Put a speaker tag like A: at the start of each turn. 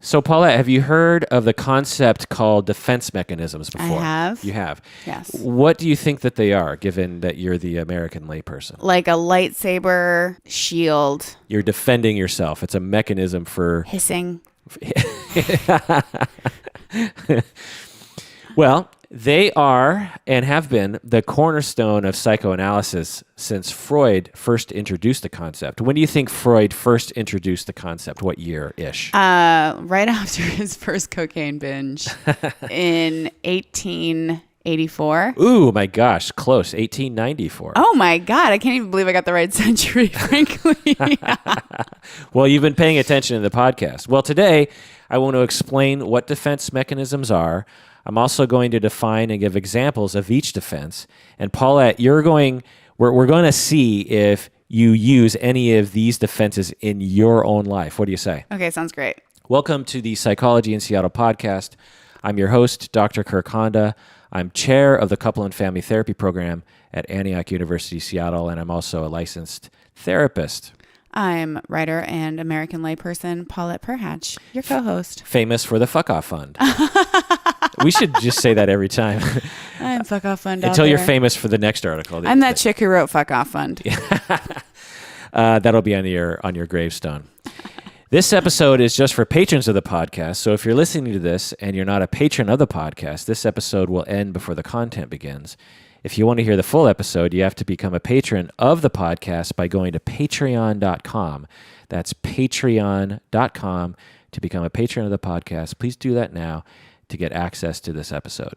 A: So, Paulette, have you heard of the concept called defense mechanisms before?
B: I have.
A: You have?
B: Yes.
A: What do you think that they are, given that you're the American layperson?
B: Like a lightsaber shield.
A: You're defending yourself. It's a mechanism for...
B: Hissing.
A: Well, they are and have been the cornerstone of psychoanalysis since Freud first introduced the concept. When do you think Freud first introduced the concept? What year-ish?
B: Right after his first cocaine binge in 1884.
A: Ooh, my gosh, close. 1894.
B: Oh my God, I can't even believe I got the right century, frankly.
A: Well, you've been paying attention in the podcast. Well, today I want to explain what defense mechanisms are. I'm also going to define and give examples of each defense. And Paulette, we're going to see if you use any of these defenses in your own life. What do you say?
B: Okay, sounds great.
A: Welcome to the Psychology in Seattle podcast. I'm your host, Dr. Kirk Honda. I'm chair of the Couple and Family Therapy Program at Antioch University, Seattle, and I'm also a licensed therapist.
B: I'm writer and American layperson Paulette Perhach, your co-host.
A: Famous for the Fuck Off Fund. We should just say that every time.
B: I'm Fuck Off Fund
A: Until you're
B: there.
A: famous for the next article.
B: I'm that chick who wrote Fuck Off Fund.
A: That'll be on your gravestone. This episode is just for patrons of the podcast. So if you're listening to this and you're not a patron of the podcast, this episode will end before the content begins. If you want to hear the full episode, you have to become a patron of the podcast by going to patreon.com. That's patreon.com to become a patron of the podcast. Please do that now to get access to this episode.